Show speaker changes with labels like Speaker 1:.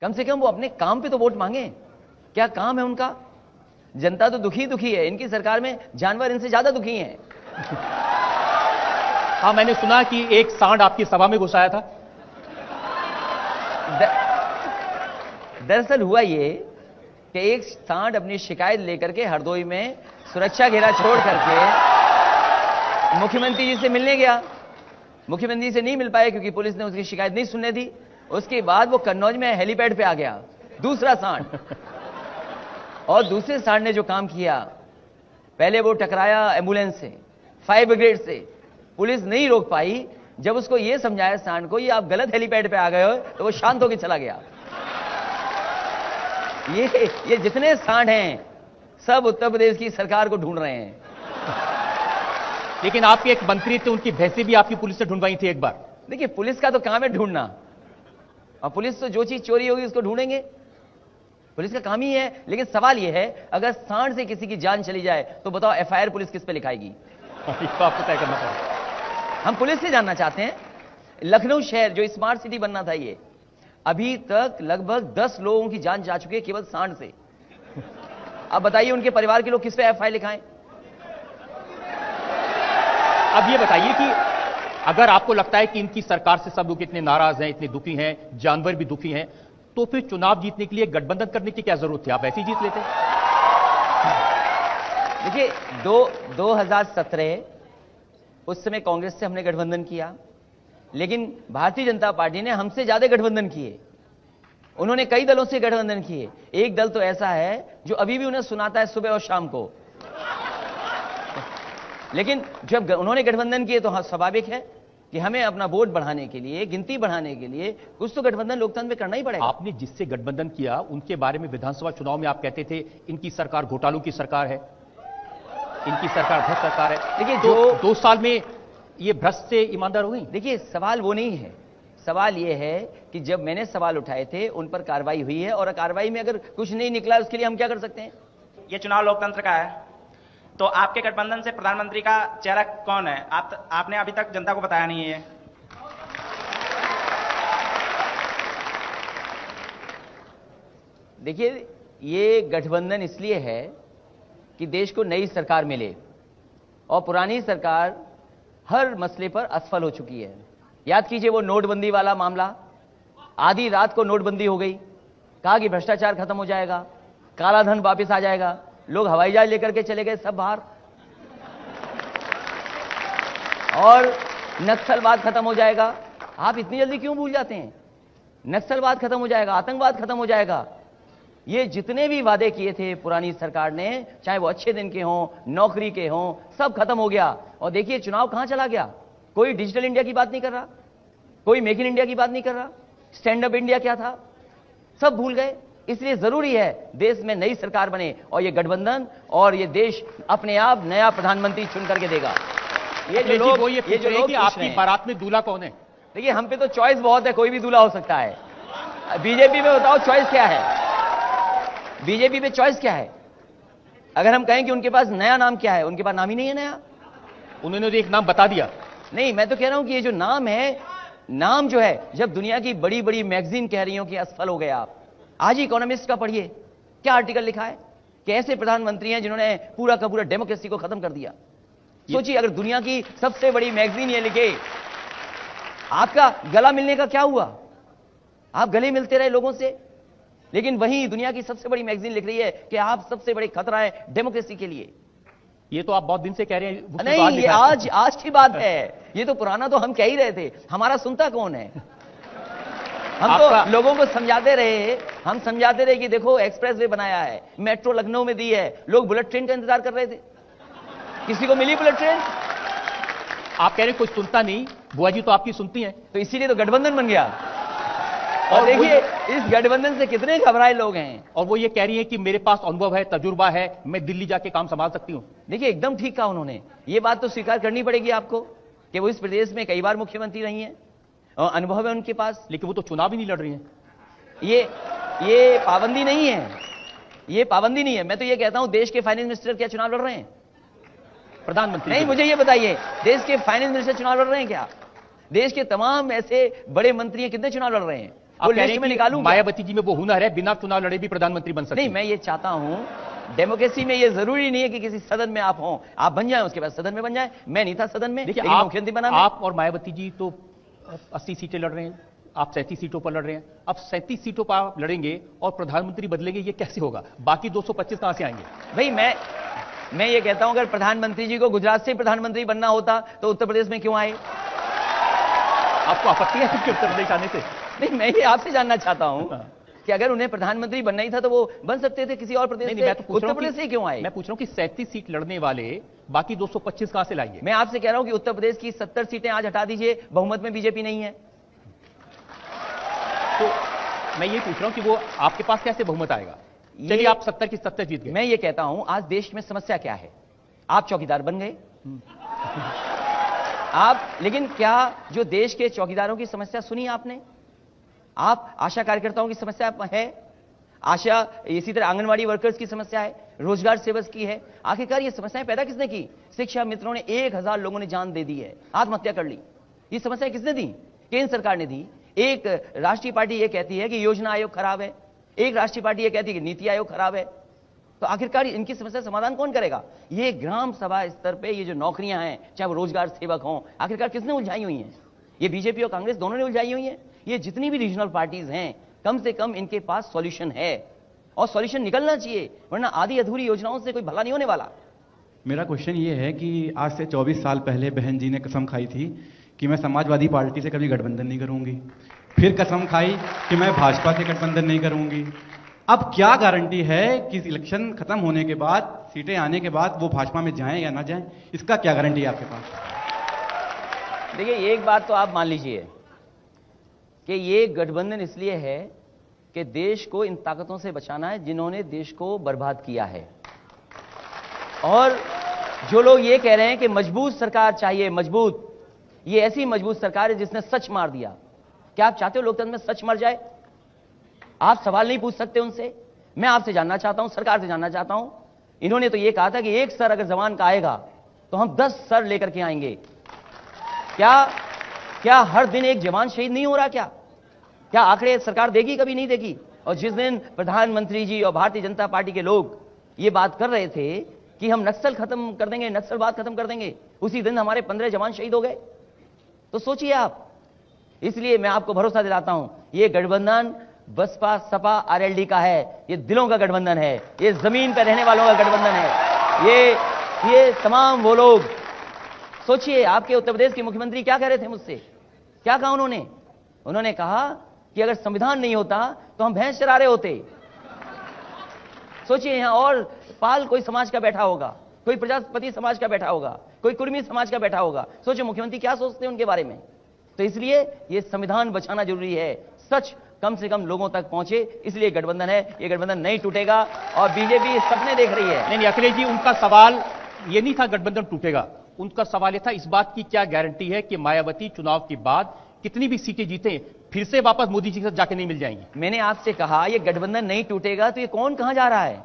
Speaker 1: कम से कम वो अपने काम पे तो वोट मांगे। क्या काम है उनका? जनता तो दुखी दुखी है, इनकी सरकार में जानवर इनसे ज्यादा दुखी हैं।
Speaker 2: हाँ, मैंने सुना कि एक सांड आपकी सभा में घुस आया था।
Speaker 1: दरअसल हुआ ये कि एक सांड अपनी शिकायत लेकर के हरदोई में सुरक्षा घेरा छोड़ करके मुख्यमंत्री जी से मिलने गया। मुख्यमंत्री जी से नहीं मिल पाए क्योंकि पुलिस ने उसकी शिकायत नहीं सुनने दी। उसके बाद वो कन्नौज में हेलीपैड पे आ गया, दूसरा सांड। और दूसरे सांड ने जो काम किया, पहले वो टकराया एम्बुलेंस से, फायर ब्रिगेड से, पुलिस नहीं रोक पाई। जब उसको ये समझाया सांड को, ये आप गलत हेलीपैड पे आ गए हो, तो वो शांत होकर चला गया। ये जितने सांड हैं सब उत्तर प्रदेश की सरकार को ढूंढ रहे हैं।
Speaker 2: लेकिन आपके एक मंत्री थे, उनकी भैंसें भी आपकी पुलिस ने ढूंढवाई थी एक बार।
Speaker 1: देखिए, पुलिस का तो काम है ढूंढना, और पुलिस तो जो चीज चोरी होगी उसको ढूंढेंगे, पुलिस का काम ही है। लेकिन सवाल यह है, अगर सांड से किसी की जान चली जाए तो बताओ एफआईआर पुलिस किस पे लिखाएगी?
Speaker 2: इसको आपको तय करना पड़ेगा।
Speaker 1: हम पुलिस से जानना चाहते हैं। लखनऊ शहर जो स्मार्ट सिटी बनना था, ये अभी तक लगभग 10 लोगों की जान जा चुकी है केवल सांड से। अब बताइए उनके परिवार के लोग किस पे एफआईआर लिखाएं?
Speaker 2: अब ये बताइए कि अगर आपको लगता है कि इनकी सरकार से सब लोग इतने नाराज हैं, इतने दुखी हैं, जानवर भी दुखी हैं, तो फिर चुनाव जीतने के लिए गठबंधन करने की क्या जरूरत थी? आप ऐसे ही जीत लेते।
Speaker 1: देखिए, 2017 उस समय कांग्रेस से हमने गठबंधन किया, लेकिन भारतीय जनता पार्टी ने हमसे ज्यादा गठबंधन किए। उन्होंने कई दलों से गठबंधन किए। एक दल तो ऐसा है जो अभी भी उन्हें सुनाता है सुबह और शाम को। लेकिन जब उन्होंने गठबंधन किए तो हाँ, स्वाभाविक है कि हमें अपना वोट बढ़ाने के लिए, गिनती बढ़ाने के लिए कुछ तो गठबंधन लोकतंत्र में करना ही पड़ेगा।
Speaker 2: आपने जिससे गठबंधन किया उनके बारे में विधानसभा चुनाव में आप कहते थे इनकी सरकार घोटालों की सरकार है, इनकी सरकार भ्रष्ट सरकार है।
Speaker 1: देखिए,
Speaker 2: जो 2 साल में ये भ्रष्ट से ईमानदार हो गई।
Speaker 1: देखिए, सवाल वो नहीं है। सवाल ये है कि जब मैंने सवाल उठाए थे उन पर कार्रवाई हुई है, और कार्रवाई में अगर कुछ नहीं निकला उसके लिए हम क्या कर सकते हैं?
Speaker 3: ये चुनाव लोकतंत्र का है, तो आपके गठबंधन से प्रधानमंत्री का चेहरा कौन है? आपने अभी तक जनता को बताया नहीं है।
Speaker 1: देखिए, ये गठबंधन इसलिए है कि देश को नई सरकार मिले, और पुरानी सरकार हर मसले पर असफल हो चुकी है। याद कीजिए वो नोटबंदी वाला मामला, आधी रात को नोटबंदी हो गई, कहा कि भ्रष्टाचार खत्म हो जाएगा, काला धन वापस आ जाएगा, लोग हवाई जहाज लेकर के चले गए सब बाहर, और नक्सलवाद खत्म हो जाएगा। आप इतनी जल्दी क्यों भूल जाते हैं? नक्सलवाद खत्म हो जाएगा, आतंकवाद खत्म हो जाएगा। ये जितने भी वादे किए थे पुरानी सरकार ने, चाहे वो अच्छे दिन के हों, नौकरी के हों, सब खत्म हो गया। और देखिए चुनाव कहां चला गया। कोई डिजिटल इंडिया की बात नहीं कर रहा, कोई मेक इन इंडिया की बात नहीं कर रहा, स्टैंड अप इंडिया क्या था, सब भूल गए। इसलिए जरूरी है देश में नई सरकार बने, और ये गठबंधन और ये देश अपने आप नया प्रधानमंत्री चुन करके देगा।
Speaker 2: ये जो लोग कि आपकी बारात में दूल्हा कौन है?
Speaker 1: देखिए, हम पे तो चॉइस बहुत है, कोई भी दूल्हा हो सकता है। बीजेपी में बताओ चॉइस क्या है? बीजेपी में चॉइस क्या है? अगर हम कहें कि उनके पास नया नाम क्या है, उनके पास नाम ही नहीं है नया।
Speaker 2: उन्होंने तो एक नाम बता दिया।
Speaker 1: नहीं, मैं तो कह रहा हूं कि ये जो नाम है, नाम जो है, जब दुनिया की बड़ी बड़ी मैगजीन कह रही हो कि असफल हो गए आप, आज ही इकोनॉमिस्ट का पढ़िए, क्या आर्टिकल लिखा है कि ऐसे प्रधानमंत्री हैं जिन्होंने पूरा का पूरा डेमोक्रेसी को खत्म कर दिया। सोचिए, अगर दुनिया की सबसे बड़ी मैगजीन ये लिखे, आपका गला मिलने का क्या हुआ? आप गले मिलते रहे लोगों से, लेकिन वहीं दुनिया की सबसे बड़ी मैगजीन लिख रही है कि आप सबसे बड़े खतरा है डेमोक्रेसी के लिए।
Speaker 2: ये तो आप बहुत दिन से कह रहे हैं।
Speaker 1: नहीं, ये आज की बात है। ये तो पुराना तो हम कह ही रहे थे। हमारा सुनता कौन है? हम तो लोगों को समझाते रहे, हम समझाते रहे कि देखो एक्सप्रेसवे बनाया है, मेट्रो लखनऊ में दी है, लोग बुलेट ट्रेन का इंतजार कर रहे थे। किसी को मिली बुलेट ट्रेन?
Speaker 2: आप कह रहे कोई सुनता नहीं, बुआ जी तो आपकी सुनती हैं,
Speaker 1: तो इसीलिए तो गठबंधन बन गया। और देखिए इस गठबंधन से कितने घबराए लोग हैं।
Speaker 2: और वो ये कह रही है कि मेरे पास अनुभव है, तजुर्बा है, मैं दिल्ली जाके काम संभाल सकती हूं।
Speaker 1: देखिए, एकदम ठीक कहा उन्होंने। ये बात तो स्वीकार करनी पड़ेगी आपको कि वो इस प्रदेश में कई बार मुख्यमंत्री रही हैं और अनुभव है उनके पास।
Speaker 2: लेकिन वो तो चुनाव ही नहीं लड़ रही हैं।
Speaker 1: ये पाबंदी नहीं है, ये पाबंदी नहीं है। मैं तो ये कहता हूं, देश के फाइनेंस मिनिस्टर क्या चुनाव लड़ रहे हैं?
Speaker 2: प्रधानमंत्री
Speaker 1: नहीं, मुझे ये बताइए, देश के फाइनेंस मिनिस्टर चुनाव लड़ रहे हैं क्या? देश के तमाम ऐसे बड़े मंत्री हैं, कितने चुनाव लड़ रहे हैं?
Speaker 2: आप
Speaker 1: वो
Speaker 2: कह रहे
Speaker 1: लिस्ट
Speaker 2: हैं
Speaker 1: में
Speaker 2: कि
Speaker 1: निकालूं क्या?
Speaker 2: मायावती जी में वो हुनर है, बिना चुनाव लड़े भी प्रधानमंत्री बन सकते
Speaker 1: नहीं, मैं ये चाहता हूं, डेमोक्रेसी में ये जरूरी नहीं है कि किसी सदन में आप हों, आप बन जाएं, उसके बाद सदन में बन जाएं। मैं नहीं था सदन में,
Speaker 2: देखिए,
Speaker 1: लेकिन मुख्यमंत्री बना मैं।
Speaker 2: आप और मायावती जी तो 80 सीटें लड़ रहे हैं, आप 37 सीटों पर लड़ रहे हैं। अब 37 सीटों पर आप लड़ेंगे और प्रधानमंत्री बदलेंगे, ये कैसे होगा? बाकी 225 कहां से आएंगे?
Speaker 1: भाई मैं ये कहता हूं, अगर प्रधानमंत्री जी को गुजरात से प्रधानमंत्री बनना होता तो उत्तर प्रदेश में क्यों आए?
Speaker 2: आपको आपत्ति है कि उत्तर प्रदेश आने से?
Speaker 1: नहीं, मैं ये आपसे जानना चाहता हूं कि अगर उन्हें प्रधानमंत्री बनना ही था तो वो बन सकते थे किसी और प्रदेश
Speaker 2: नहीं,
Speaker 1: से,
Speaker 2: मैं तो पूछ रहा
Speaker 1: उत्तर
Speaker 2: हूं
Speaker 1: प्रदेश
Speaker 2: कि-
Speaker 1: से क्यों आए?
Speaker 2: मैं पूछ रहा हूं कि 37 सीट लड़ने वाले बाकी 225 कहां से लाएंगे?
Speaker 1: मैं आपसे कह रहा हूं कि उत्तर प्रदेश की 70 सीटें आज हटा दीजिए, बहुमत में बीजेपी नहीं है।
Speaker 2: तो मैं ये पूछ रहा हूं कि वो आपके पास कैसे बहुमत आएगा? चलिए, आप 70 की 70 जीत गए।
Speaker 1: मैं ये कहता हूं, आज देश में समस्या क्या है? आप चौकीदार बन गए लेकिन क्या जो देश के चौकीदारों की समस्या सुनी आपने? आप आशा कार्यकर्ताओं की समस्या है, आशा इसी तरह आंगनवाड़ी वर्कर्स की समस्या है, रोजगार सेवक की है। आखिरकार ये समस्याएं पैदा किसने की? शिक्षा मित्रों ने 1000 लोगों ने जान दे दी है, आत्महत्या कर ली। ये समस्याएं किसने दी? केंद्र सरकार ने दी। एक राष्ट्रीय पार्टी ये कहती है कि योजना आयोग खराब है, एक राष्ट्रीय पार्टी ये कहती है कि नीति आयोग खराब है। तो आखिरकार इनकी समस्या समाधान कौन करेगा? ये ग्राम सभा स्तर पे ये जो नौकरियां हैं, चाहे वो रोजगार सेवक हों, आखिरकार किसने उलझाई हुई हैं? ये बीजेपी और कांग्रेस दोनों ने उलझाई हुई हैं। ये जितनी भी रीजनल पार्टीज हैं, कम से कम इनके पास सॉल्यूशन है और सॉल्यूशन निकलना चाहिए, वरना आधी अधूरी योजनाओं से कोई भला नहीं होने वाला।
Speaker 4: मेरा क्वेश्चन ये है कि आज से 24 साल पहले बहन जी ने कसम खाई थी कि मैं समाजवादी पार्टी से कभी गठबंधन नहीं करूंगी, फिर कसम खाई कि मैं भाजपा से गठबंधन नहीं करूंगी। अब क्या गारंटी है कि इलेक्शन खत्म होने के बाद, सीटें आने के बाद वो भाजपा में जाएं या ना जाएं? इसका क्या गारंटी है आपके पास?
Speaker 1: देखिए, एक बात तो आप मान लीजिए कि ये गठबंधन इसलिए है कि देश को इन ताकतों से बचाना है जिन्होंने देश को बर्बाद किया है। और जो लोग ये कह रहे हैं कि मजबूत सरकार चाहिए, मजबूत, ये ऐसी मजबूत सरकार है जिसने सच मार दिया। क्या आप चाहते हो लोकतंत्र में सच मर जाए? आप सवाल नहीं पूछ सकते उनसे। मैं आपसे जानना चाहता हूं, सरकार से जानना चाहता हूं, इन्होंने तो ये कहा था कि एक सर अगर जवान का आएगा तो हम 10 सर लेकर के आएंगे। क्या हर दिन एक जवान शहीद नहीं हो रहा? क्या आंकड़े सरकार देगी? कभी नहीं देगी। और जिस दिन प्रधानमंत्री जी और भारतीय जनता पार्टी के लोग ये बात कर रहे थे कि हम नक्सल खत्म कर देंगे, नक्सलवाद खत्म कर देंगे, उसी दिन हमारे 15 जवान शहीद हो गए। तो सोचिए आप। इसलिए मैं आपको भरोसा दिलाता हूं, ये गठबंधन बसपा सपा आरएलडी का है, ये दिलों का गठबंधन है, ये जमीन पर रहने वालों का गठबंधन है। ये तमाम वो लोग, सोचिए आपके उत्तर प्रदेश के मुख्यमंत्री क्या कह रहे थे मुझसे? क्या कहा उन्होंने कहा कि अगर संविधान नहीं होता तो हम भैंस चरा रहे होते। सोचिए, यहां और पाल कोई समाज का बैठा होगा, कोई प्रजापति समाज का बैठा होगा, कोई कुर्मी समाज का बैठा होगा। सोचिए मुख्यमंत्री क्या सोचते हैं उनके बारे में। तो इसलिए ये संविधान बचाना जरूरी है, सच कम से कम लोगों तक पहुंचे, इसलिए गठबंधन है। ये गठबंधन नहीं टूटेगा और बीजेपी सपने देख रही है।
Speaker 2: नहीं, अखिलेश जी, उनका सवाल ये नहीं था गठबंधन टूटेगा, उनका सवाल यह था इस बात की क्या गारंटी है कि मायावती चुनाव के बाद कितनी भी सीटें जीते फिर से वापस मोदी जी के साथ जाके नहीं मिल जाएंगी?
Speaker 1: मैंने आपसे कहा ये गठबंधन नहीं टूटेगा तो ये कौन कहां जा रहा है?